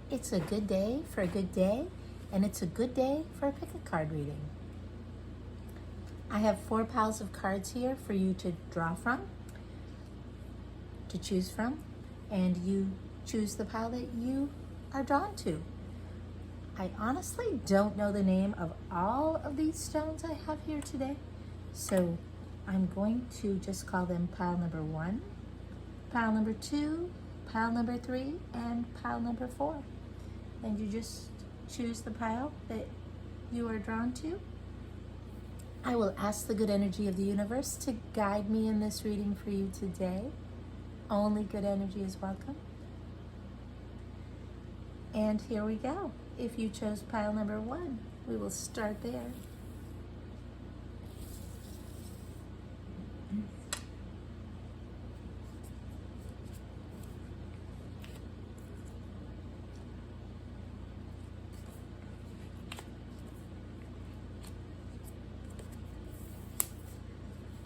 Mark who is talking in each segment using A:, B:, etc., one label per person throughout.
A: It's a good day for a good day, and it's a good day for a pick a card reading. I have 4 piles of cards here for you to draw from, to choose from, and you choose the pile that you are drawn to. I honestly don't know the name of all of these stones I have here today, so I'm going to just call them pile number 1, pile number 2, pile number 3, and pile number 4. And you just choose the pile that you are drawn to. I will ask the good energy of the universe to guide me in this reading for you today. Only good energy is welcome. And here we go. If you chose pile number 1, we will start there.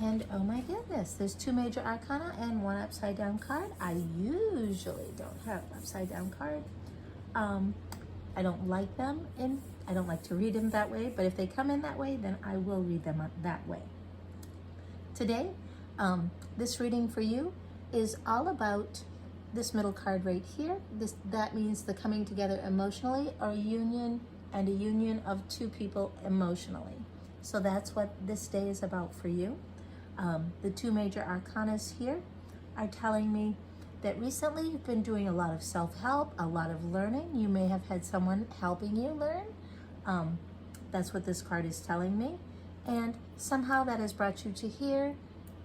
A: And oh my goodness, there's 2 major arcana and 1 upside down card. I usually don't have upside down card. I don't like them I don't like to read them that way, but if they come in that way, then I will read them that way. Today, this reading for you is all about this middle card right here. That means the coming together emotionally, or union, and a union of 2 people emotionally. So that's what this day is about for you. The 2 major arcanas here are telling me that recently you've been doing a lot of self-help, a lot of learning. You may have had someone helping you learn. That's what this card is telling me. And somehow that has brought you to here,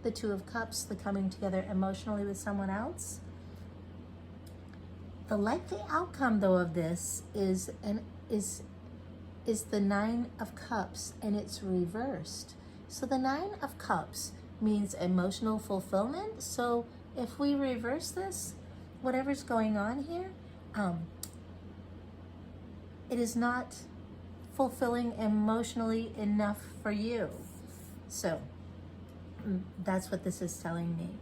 A: the 2 of Cups, the coming together emotionally with someone else. The likely outcome, though, of this is the 9 of Cups, and it's reversed. So the 9 of Cups means emotional fulfillment. So if we reverse this, whatever's going on here, it is not fulfilling emotionally enough for you. So that's what this is telling me.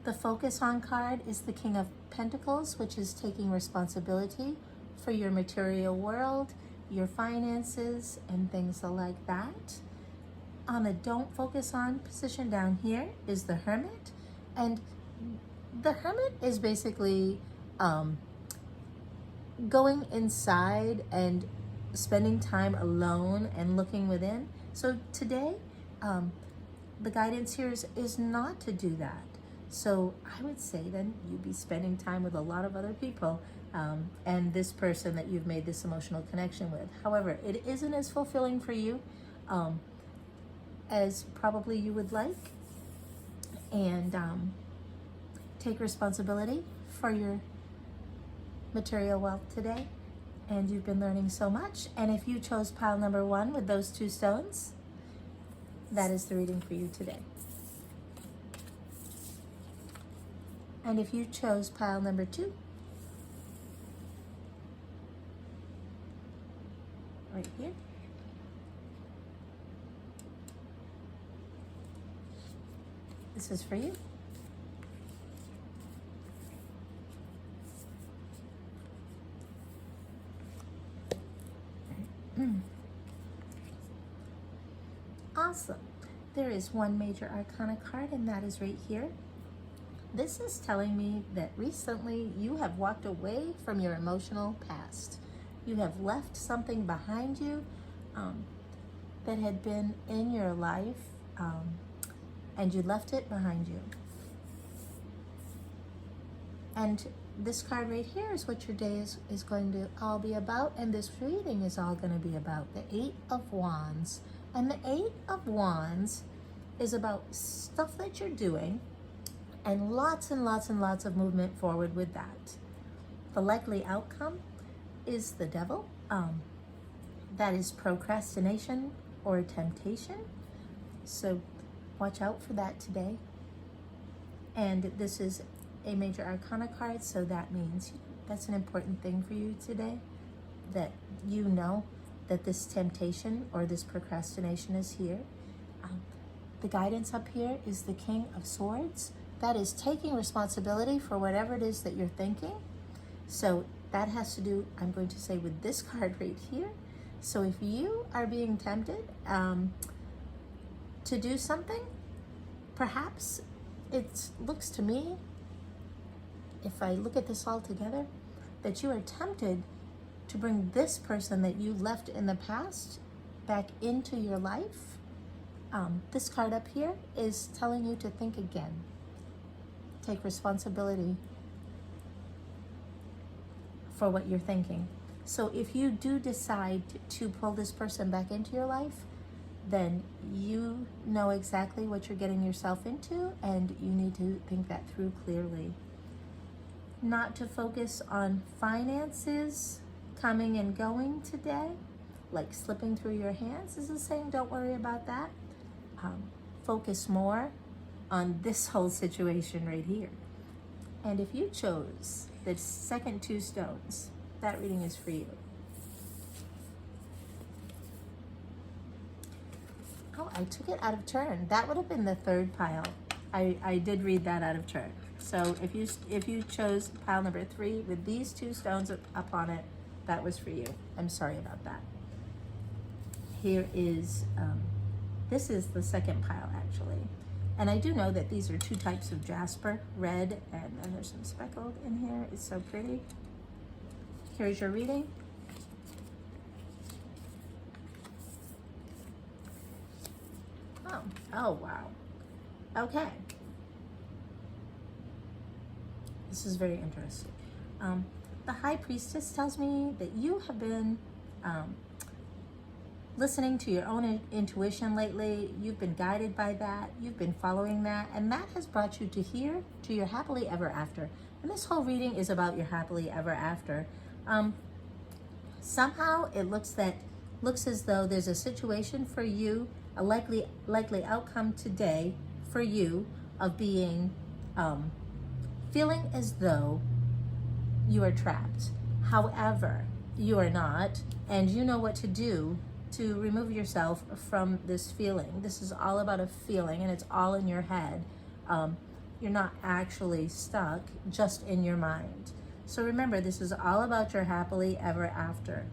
A: The focus on card is the King of Pentacles, which is taking responsibility for your material world, your finances, and things like that. On the don't focus on position down here is the Hermit. And the Hermit is basically going inside and spending time alone and looking within. So today, the guidance here is not to do that. So I would say then you'd be spending time with a lot of other people and this person that you've made this emotional connection with. However, it isn't as fulfilling for you as probably you would like. And take responsibility for your material wealth today. And you've been learning so much. And if you chose pile number 1 with those 2 stones, that is the reading for you today. And if you chose pile number 2, right here, this is for you. Awesome. There is 1 major arcana card, and that is right here. This is telling me that recently you have walked away from your emotional past. You have left something behind you that had been in your life, and you left it behind you. And this card right here is what your day is going to all be about, and this reading is all going to be about the 8 of Wands. And the 8 of Wands is about stuff that you're doing, and lots and lots and lots of movement forward with that. The likely outcome is the Devil. That is procrastination or temptation. So watch out for that today. And this is a major arcana card, so that means that's an important thing for you today, that you know that this temptation or this procrastination is here. The guidance up here is the King of Swords. That is taking responsibility for whatever it is that you're thinking. So That has to do, I'm going to say, with this card right here. So if you are being tempted to do something, perhaps it looks to me, if I look at this all together, that you are tempted to bring this person that you left in the past back into your life. This card up here is telling you to think again. Take responsibility for what you're thinking. So if you do decide to pull this person back into your life, then you know exactly what you're getting yourself into, and you need to think that through clearly. Not to focus on finances coming and going today, like slipping through your hands. This is saying don't worry about that. Focus more on this whole situation right here. And if you chose the second two stones, that reading is for you. Oh, I took it out of turn. That would have been the third pile. I did read that out of turn. So if you chose pile number 3 with these two stones up on it, that was for you. I'm sorry about that. Here is, this is the second pile actually. And I do know that these are 2 types of jasper, red, and then there's some speckled in here. It's so pretty. Here's your reading. Oh, wow. Okay. This is very interesting. The High Priestess tells me that you have been listening to your own intuition lately. You've been guided by that. You've been following that. And that has brought you to here, to your happily ever after. And this whole reading is about your happily ever after. Somehow it looks as though there's a situation for you, a likely outcome today for you of being, feeling as though you are trapped. However, you are not, and you know what to do to remove yourself from this feeling. This is all about a feeling, and it's all in your head. You're not actually stuck, just in your mind. So remember, this is all about your happily ever after.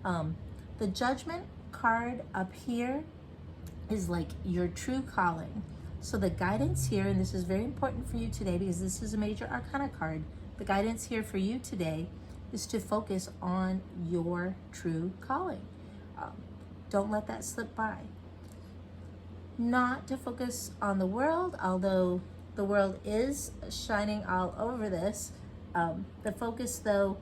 A: The Judgment card up here is like your true calling. So the guidance here, and this is very important for you today because this is a major arcana card, the guidance here for you today is to focus on your true calling. Don't let that slip by. Not to focus on the world, although the world is shining all over this. The focus, though,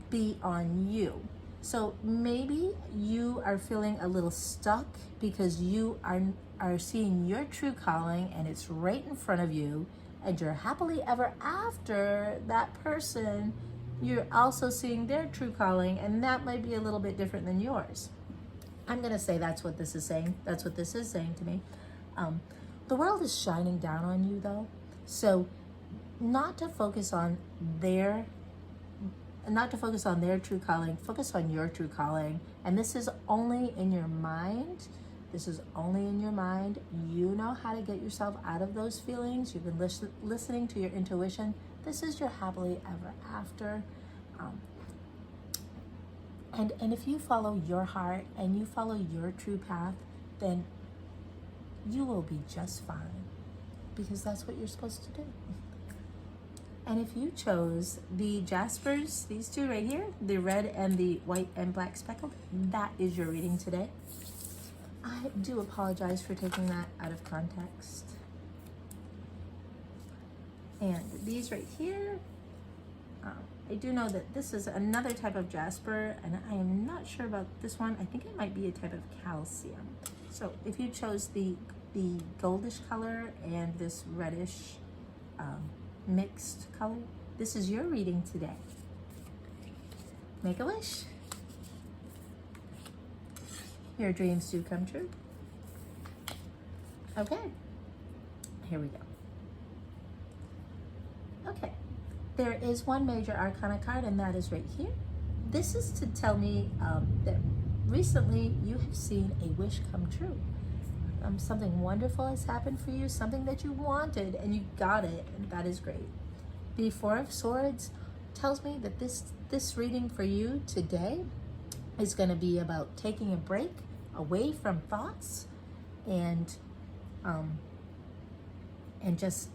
A: be on you. So maybe you are feeling a little stuck because you are seeing your true calling and it's right in front of you, and you're happily ever after that person. You're also seeing their true calling, and that might be a little bit different than yours. I'm going to say that's what this is saying. That's what this is saying to me. The world is shining down on you, though. So not to focus on their true calling, focus on your true calling. And this is only in your mind. This is only in your mind. You know how to get yourself out of those feelings. You've been listening to your intuition. This is your happily ever after. And if you follow your heart and you follow your true path, then you will be just fine, because that's what you're supposed to do. And if you chose the Jaspers, these two right here, the red and the white and black speckled, that is your reading today. I do apologize for taking that out of context. And these right here, I do know that this is another type of jasper, and I am not sure about this one. I think it might be a type of calcium. So if you chose the goldish color and this reddish mixed color, this is your reading today. Make a wish. Your dreams do come true. Okay, here we go. Okay, there is one major arcana card, and that is right here. This is to tell me that recently you have seen a wish come true. Something wonderful has happened for you, something that you wanted and you got it, and that is great. The Four of Swords tells me that this reading for you today is going to be about taking a break away from thoughts and just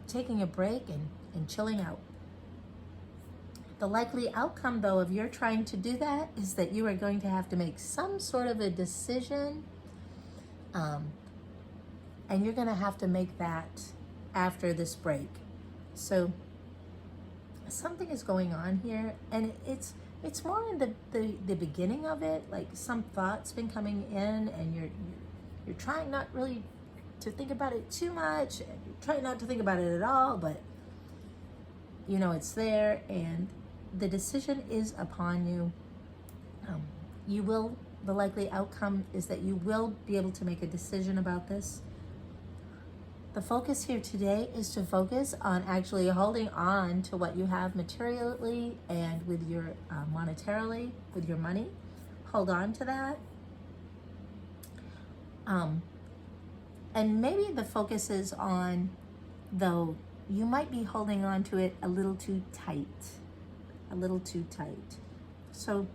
A: taking a break and chilling out. The likely outcome, though, of your trying to do that is that you are going to have to make some sort of a decision, and you're going to have to make that after this break. So something is going on here, and it's more in the beginning of it. Like some thoughts been coming in, and you're trying not really to think about it too much, and you're trying not to think about it at all, but you know it's there, and the decision is upon you. The likely outcome is that you will be able to make a decision about this. The focus here today is to focus on actually holding on to what you have materially and with your monetarily, with your money. Hold on to that. And maybe the focus is on, though, you might be holding on to it a little too tight. A little too tight. So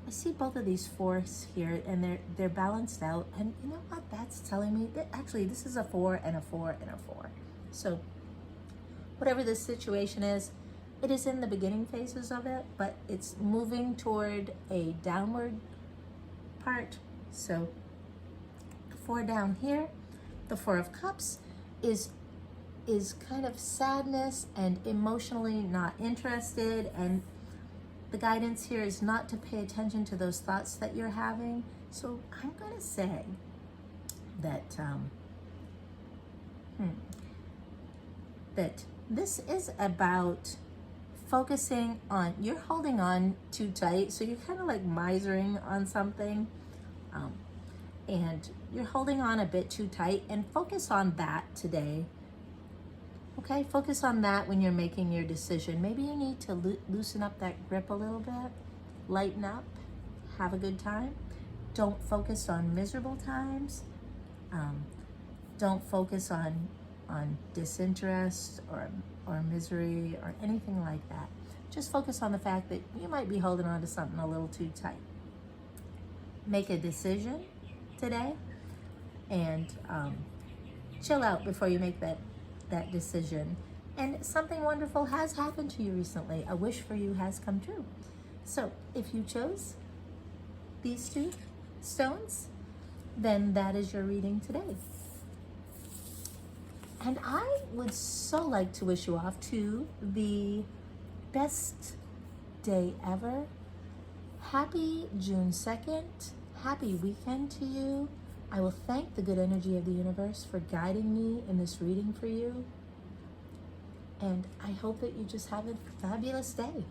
A: I see both of these fours here, and they're balanced out. And you know what that's telling me? That actually this is a 4 and a 4 and a 4. So whatever this situation is, it is in the beginning phases of it, but it's moving toward a downward part. So the 4 down here, the 4 of Cups is kind of sadness and emotionally not interested, and the guidance here is not to pay attention to those thoughts that you're having. So I'm going to say that that this is about focusing on, you're holding on too tight, so you're kind of like misering on something, and you're holding on a bit too tight, and focus on that today. Okay, focus on that when you're making your decision. Maybe you need to loosen up that grip a little bit, lighten up, have a good time. Don't focus on miserable times. Don't focus on disinterest or misery or anything like that. Just focus on the fact that you might be holding on to something a little too tight. Make a decision today, and chill out before you make that decision. And something wonderful has happened to you recently. A wish for you has come true. So if you chose these 2 stones, then that is your reading today. And I would so like to wish you off to the best day ever. Happy June 2nd. Happy weekend to you. I will thank the good energy of the universe for guiding me in this reading for you. And I hope that you just have a fabulous day.